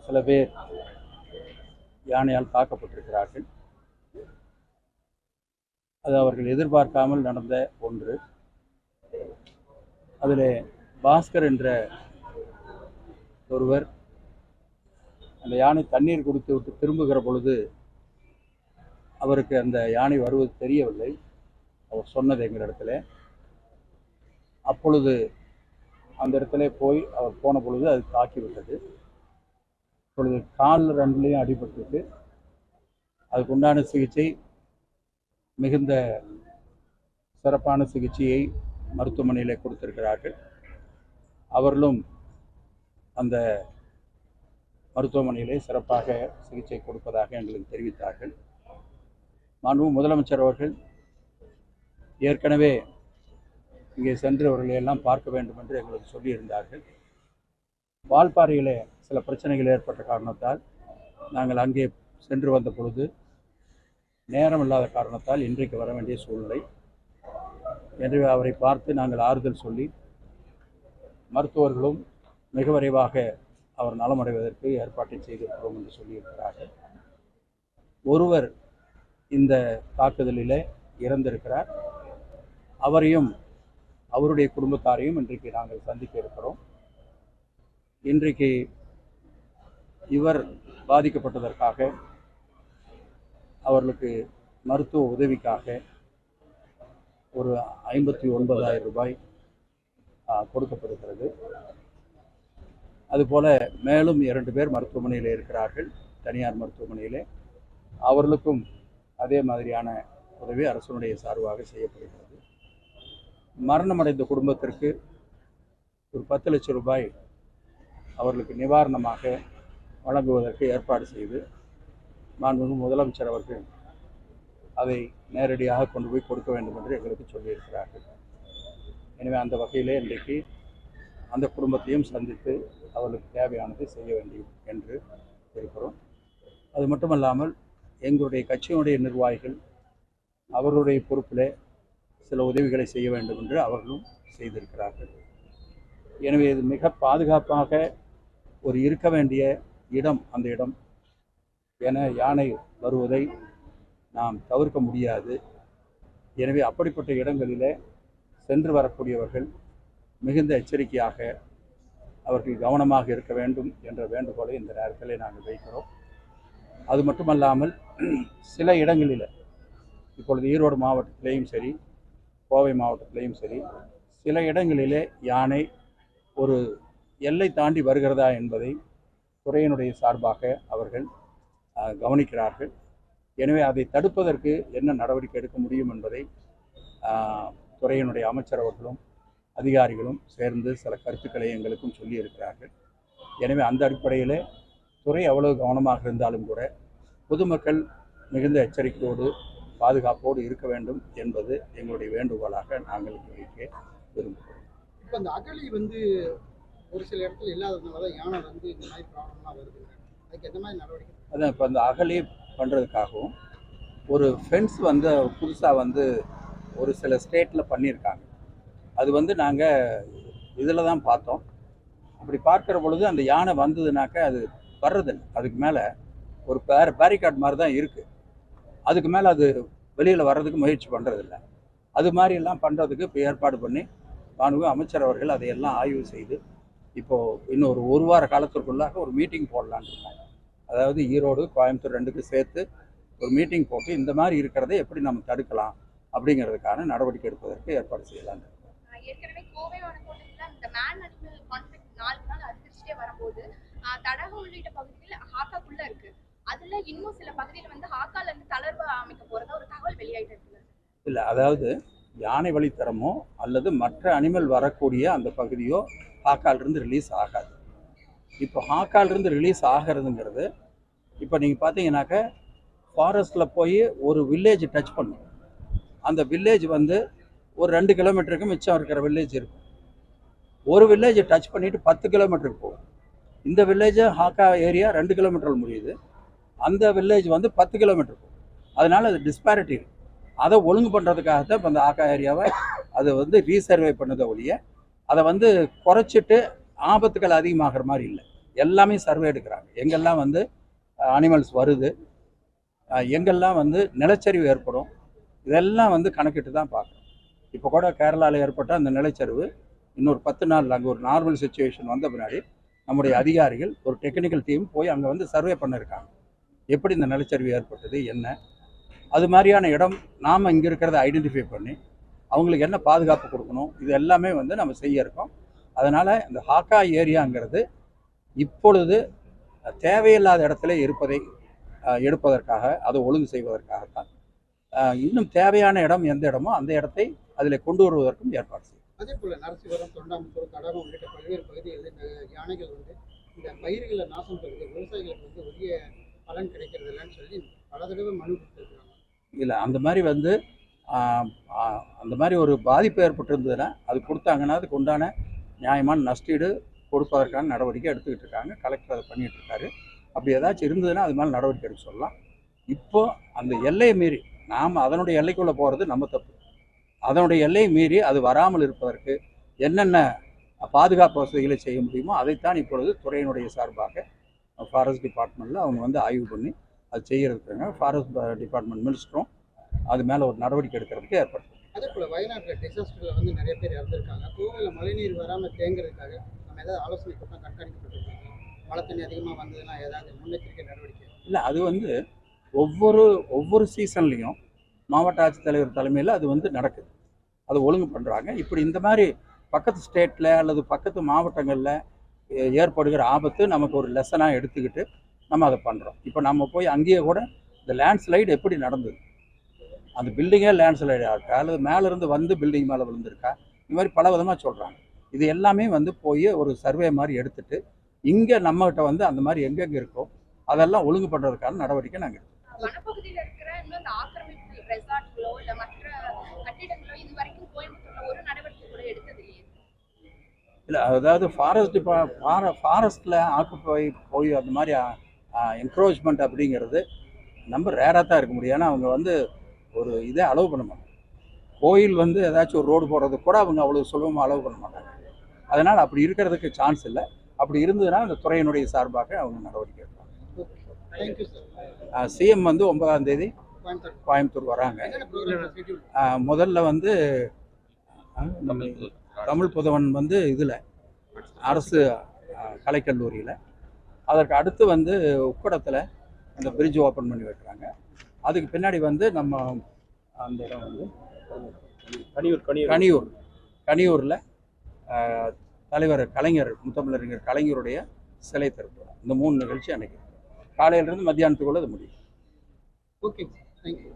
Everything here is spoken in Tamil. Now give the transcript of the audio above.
சில பேர் யானையால் தாக்கப்பட்டிருக்கிறார்கள். அது அவர்கள் எதிர்பார்க்காமல் நடந்த ஒன்று. அதில் பாஸ்கர் என்ற ஒருவர் அந்த யானை தண்ணீர் குடித்து விட்டு திரும்புகிற பொழுது அவருக்கு அந்த யானை வருவது தெரியவில்லை. அவர் சொன்னது எங்கள் இடத்துல. அப்பொழுது அந்த இடத்துல போய் அவர் போன பொழுது அது தாக்கிவிட்டது. இப்பொழுது காலில் ரெண்டுலேயும் அடிபட்டுருக்கு. அதுக்கு உண்டான சிகிச்சை, மிகுந்த சிறப்பான சிகிச்சையை மருத்துவமனையில் கொடுத்திருக்கிறார்கள். அவர்களும் அந்த மருத்துவமனையிலே சிறப்பாக சிகிச்சை கொடுப்பதாக எங்களுக்கு தெரிவித்தார்கள். மாண்பு முதலமைச்சர் அவர்கள் ஏற்கனவே இங்கே சென்று அவர்களை எல்லாம் பார்க்க வேண்டும் என்று எங்களுக்கு சொல்லியிருந்தார்கள். வால்பாறையிலே சில பிரச்சனைகள் ஏற்பட்ட காரணத்தால் நாங்கள் அங்கே சென்று வந்த பொழுது நேரம் இல்லாத காரணத்தால் இன்றைக்கு வர வேண்டிய சூழ்நிலை. எனவே அவரை பார்த்து நாங்கள் ஆறுதல் சொல்லி மருத்துவர்களும் மிக விரைவாக அவர் நலமடைவதற்கு ஏற்பாட்டை செய்திருக்கிறோம் என்று சொல்லியிருக்கிறார்கள். ஒருவர் இந்த தாக்குதலில் இறந்திருக்கிறார். அவரையும் அவருடைய குடும்பத்தாரையும் இன்றைக்கு நாங்கள் சந்திக்க இருக்கிறோம். இன்றைக்கு இவர் பாதிக்கப்பட்டதற்காக அவர்களுக்கு மருத்துவ உதவிக்காக ஒரு 59,000 ரூபாய் கொடுக்கப்படுகிறது. அதுபோல் மேலும் 2 பேர் மருத்துவமனையில் இருக்கிறார்கள், தனியார் மருத்துவமனையில். அவர்களுக்கும் அதே மாதிரியான உதவி அரசனுடைய சார்பாக செய்யப்படுகிறது. மரணமடைந்த குடும்பத்திற்கு ஒரு 10 லட்சம் ரூபாய் அவர்களுக்கு நிவாரணமாக வழங்குவதற்கு ஏற்பாடு செய்து மாண்புமிகு முதலமைச்சர் அவர்கள் அதை நேரடியாக கொண்டு போய் கொடுக்க வேண்டும் என்று எங்களுக்கு சொல்லியிருக்கிறார்கள். எனவே அந்த வகையிலே இன்றைக்கு அந்த குடும்பத்தையும் சந்தித்து அவர்களுக்கு தேவையானதை செய்ய வேண்டும் என்று இருக்கிறோம். அது மட்டுமல்லாமல் எங்களுடைய கட்சியினுடைய நிர்வாகிகள் அவர்களுடைய பொறுப்பில் சில உதவிகளை செய்ய வேண்டும் என்று அவர்களும் செய்திருக்கிறார்கள். எனவே இது மிக பாதுகாப்பாக ஒரு இருக்க வேண்டிய இடம் அந்த இடம் என யானை வருவதை நாம் தவிர்க்க முடியாது. எனவே அப்படிப்பட்ட இடங்களில் சென்று வரக்கூடியவர்கள் மிகுந்த எச்சரிக்கையாக அவர்கள் கவனமாக இருக்க வேண்டும் என்ற வேண்டுகோளை இந்த நேரத்தில் நாங்கள் வைக்கிறோம். அது மட்டுமல்லாமல் சில இடங்களில் இப்பொழுது ஈரோடு மாவட்டத்திலேயும் சரி, கோவை மாவட்டத்திலேயும் சரி, சில இடங்களிலே யானை ஒரு எல்லை தாண்டி வருகிறதா என்பதை துறையினுடைய சார்பாக அவர்கள் கவனிக்கிறார்கள். எனவே அதை தடுப்பதற்கு என்ன நடவடிக்கை எடுக்க முடியும் என்பதை துறையினுடைய அமைச்சர் அவர்களும் அதிகாரிகளும் சேர்ந்து சில கருத்துக்களை எங்களுக்கும் சொல்லி இருக்கிறார்கள். எனவே அந்த அடிப்படையில் துறை அவ்வளவு கவனமாக இருந்தாலும் கூட பொதுமக்கள் மிகுந்த எச்சரிக்கையோடு பாதுகாப்போடு இருக்க வேண்டும் என்பது எங்களுடைய வேண்டுகோளாக நாங்கள் வைக்க விரும்புகிறோம். இப்போ அந்த அகழி ஒரு சில இடத்துல இல்லாததுனால தான் யானை இந்த மாதிரி ப்ராப்ளம்லாம் வருது. அதுக்கு எந்த மாதிரி நடவடிக்கை? அதான் இப்போ அந்த அகழி பண்ணுறதுக்காகவும் ஒரு ஃபென்ஸ் புதுசாக ஒரு சில ஸ்டேட்டில் பண்ணியிருக்காங்க. அது நாங்கள் இதில் தான் பார்த்தோம். அப்படி பார்க்குற பொழுது அந்த யானை வந்ததுனாக்க அது வர்றதில்லை. அதுக்கு மேலே ஒரு பேரிகார்ட் மாதிரி தான் இருக்குது. அதுக்கு மேலே அது வெளியில் வர்றதுக்கு முயற்சி பண்ணுறதில்ல. அது மாதிரிலாம் பண்ணுறதுக்கு இப்போ ஏற்பாடு பண்ணி மாண்புமிகு அமைச்சர் அவர்கள் அதையெல்லாம் ஆய்வு செய்து இப்போது இன்னும் ஒரு வார காலத்திற்குள்ளாக ஒரு மீட்டிங் போடலான்னு இருக்கோம். அதாவது ஈரோடு, கோயம்புத்தூர் 2க்கும் சேர்த்து ஒரு மீட்டிங் போட்டு இந்த மாதிரி இருக்கிறதை எப்படி நம்ம தடுக்கலாம் அப்படிங்கிறதுக்கான நடவடிக்கை எடுப்பதற்கு ஏற்பாடு செய்யலாம். ஏற்கனவே கோவை மாவட்டத்தில் இந்த மேன் அனிமல் கான்ஃபிளிக்ட் 4 நாள் அதிகரிச்சுட்டே வரும்போது தடகம் உள்ளிட்ட பகுதியில் ஹாக்காக்குள்ள இருக்கு. அதுல இன்னும் சில பகுதியில் ஹாக்கால இருந்து தளர்வு அமைக்க போறதா ஒரு தகவல் வெளியாயிட்டு இருக்கு. இல்லை, அதாவது யானை வழித்தடமோ அல்லது மற்ற அனிமல் வரக்கூடிய அந்த பகுதியோ ஹாக்காலிருந்து ரிலீஸ் ஆகாது. இப்போ ஹாக்காலிருந்து ரிலீஸ் ஆகிறதுங்கிறது இப்போ நீங்கள் பார்த்தீங்கன்னாக்க ஃபாரஸ்ட்டில் போய் ஒரு வில்லேஜ் டச் பண்ணும். அந்த வில்லேஜ் ஒரு 2 கிலோமீட்டருக்கு மிச்சம் இருக்கிற வில்லேஜ் இருக்கும். ஒரு வில்லேஜை டச் பண்ணிவிட்டு 10 கிலோமீட்டருக்கு போகும். இந்த வில்லேஜை ஹாக்கா ஏரியா 2 கிலோமீட்டரில் முடியுது. அந்த வில்லேஜ் 10 கிலோமீட்டர் போகும். அதனால் அது டிஸ்பாரிட்டி இருக்குது. அதை ஒழுங்கு பண்ணுறதுக்காகத்தான் இப்போ அந்த ஹாக்கா ஏரியாவை அது ரீசர்வே பண்ணதை ஒழிய அதை குறைச்சிட்டு ஆபத்துக்கள் அதிகமாகிற மாதிரி இல்லை. எல்லாமே சர்வே எடுக்கிறாங்க. எங்கெல்லாம் வந்து அனிமல்ஸ் வருது, எங்கெல்லாம் வந்து நிலச்சரிவு ஏற்படும், இதெல்லாம் வந்து கணக்கிட்டு தான் பார்க்கணும். இப்போ கூட கேரளாவில் ஏற்பட்ட அந்த நிலச்சரிவு இன்னொரு 10 நாள் அங்கே ஒரு நார்மல் சுச்சுவேஷன் வந்த பின்னாடி நம்முடைய அதிகாரிகள் ஒரு டெக்னிக்கல் டீம் போய் அங்கே வந்து சர்வே பண்ணியிருக்காங்க. எப்படி இந்த நிலச்சரிவு ஏற்பட்டது, என்ன அது மாதிரியான இடம் நாம் இங்கே இருக்கிறத ஐடென்டிஃபை பண்ணி அவங்களுக்கு என்ன பாதுகாப்பு கொடுக்கணும், இது எல்லாமே வந்து நம்ம செய்ய இருக்கோம். அதனால் இந்த ஹாக்கா ஏரியாங்கிறது இப்பொழுது தேவையில்லாத இடத்துல இருப்பதை எடுப்பதற்காக, அதை ஒழுங்கு செய்வதற்காகத்தான். இன்னும் தேவையான இடம் எந்த இடமோ அந்த இடத்தை அதில் கொண்டு வருவதற்கும் ஏற்பாடு செய்யும். அதே போல நரசிவரம், தொண்டாமுத்தூர், தடாகம் உள்ளிட்ட பல்வேறு பகுதிகளில் இந்த யானைகள் வந்து இந்த பயிர்களை நாசம் பண்ணுறது, விவசாயிகளுக்கு வந்து உரிய பலன் கிடைக்கிறது இல்லைன்னு சொல்லி பல தடவை மனு கொடுத்துருக்காங்க. இல்லை, அந்த மாதிரி வந்து அந்த மாதிரி ஒரு பாதிப்பு ஏற்பட்டிருந்ததுன்னா அது கொடுத்தாங்கன்னா அதுக்கு உண்டான நியாயமான நஷ்டீடு கொடுப்பதற்கான நடவடிக்கை எடுத்துக்கிட்டு இருக்காங்க. கலெக்டர் அதை பண்ணிகிட்டு இருக்காரு. அப்படி ஏதாச்சும் இருந்ததுன்னா அது மேலே நடவடிக்கை எடுக்க சொல்லலாம். இப்போ அந்த எல்லையை மீறி நாம் அதனுடைய எல்லைக்குள்ளே போகிறது நம்ம தப்பு. அதனுடைய எல்லையை மீறி அது வராமல் இருப்பதற்கு என்னென்ன பாதுகாப்பு வசதிகளை செய்ய முடியுமோ அதைத்தான் இப்பொழுது துறையினுடைய சார்பாக ஃபாரஸ்ட் டிபார்ட்மெண்ட்டில் அவங்க வந்து ஆய்வு பண்ணி அது செய்கிறதுக்காங்க. ஃபாரஸ்ட் டிபார்ட்மெண்ட் மினிஸ்டரும் அது மேலே ஒரு நடவடிக்கை எடுக்கிறதுக்கு ஏற்படுத்தும். அதே போல் வயநாட்டில் டிசாஸ்டரில் வந்து நிறைய பேர் இறந்துருக்காங்க. கோவிலில் மழைநீர் வராமல் தேங்குறதுக்காக நம்ம ஏதாவது ஆலோசனை கூட்டம் கண்காணிக்கப்பட்டிருக்காங்க. மழை தண்ணி அதிகமாக வந்ததுன்னா ஏதாவது முன்னெச்சரிக்கை நடவடிக்கை? இல்லை, அது வந்து ஒவ்வொரு சீசன்லேயும் மாவட்ட ஆட்சித்தலைவர் தலைமையில் அது வந்து நடக்குது. அது ஒழுங்கு பண்ணுறாங்க. இப்படி இந்த மாதிரி பக்கத்து ஸ்டேட்டில் அல்லது பக்கத்து மாவட்டங்களில் ஏற்படுகிற ஆபத்து நமக்கு ஒரு லெசனாக எடுத்துக்கிட்டு நம்ம அதை பண்ணுறோம். இப்போ நம்ம போய் அங்கேயே கூட இந்த லேண்ட்ஸ்லைடு எப்படி நடந்தது, அந்த பில்டிங்கே லேண்ட்ஸ்லைடாக இருக்கா அல்லது மேலேருந்து வந்து பில்டிங் மேலே விழுந்திருக்கா, இந்த மாதிரி பல விதமாக சொல்கிறாங்க. இது எல்லாமே வந்து போய் ஒரு சர்வே மாதிரி எடுத்துகிட்டு இங்கே நம்மகிட்ட வந்து அந்த மாதிரி எங்கெங்கே இருக்கோ அதெல்லாம் ஒழுங்கு பண்ணுறதுக்கான நடவடிக்கை நாங்கள் எடுத்தோம். வனப்பகுதியில் இருக்கிற இன்னும் ஆக்கிரமிப்பு ரெசார்ட்களோ இல்ல மற்ற கட்டிடங்களோ இது வரைக்கும் கோயம்புத்தூர்ல ஒரு நடவடிக்கை கூட எடுத்தது இல்லையே. இல்லை, அதாவது ஃபாரஸ்ட்டில் ஆக்குப்பை போய் அந்த மாதிரி என்க்ரோச்மெண்ட் அப்படிங்கிறது நம்ம ரேராக தான் இருக்க முடியும். ஏன்னா அவங்க வந்து ஒரு இதை அலோவ் பண்ண மாட்டாங்க. கோயில் வந்து ஏதாச்சும் ஒரு ரோடு போடுறது கூட அவங்க அவ்வளோ சுலபமாக அலோவ் பண்ண மாட்டாங்க. அதனால் அப்படி இருக்கிறதுக்கு சான்ஸ் இல்லை. அப்படி இருந்ததுன்னா அந்த துறையினுடைய சார்பாக அவங்க நடவடிக்கை எடுப்பாங்க. Thank you sir. சிஎம் வந்து 9ஆம் தேதி கோயம்புத்தூர் வராங்க. முதல்ல வந்து தமிழ் புதவன் வந்து இதில் அரசு கலைக்கல்லூரியில், அதற்கு அடுத்து வந்து உக்கடத்தில் அந்த பிரிட்ஜ் ஓப்பன் பண்ணி வைக்கிறாங்க. அதுக்கு பின்னாடி வந்து நம்ம அந்த இடம் வந்து கனியூரில் தலைவர் கலைஞர், முத்தமிழறிஞர் கலைஞருடைய சிலை திறப்பு. இந்த 3 நிகழ்ச்சி அன்னைக்கு காலையிலேருந்து மத்தியானத்துக்குள்ளே அது முடியும். Okay, thank you.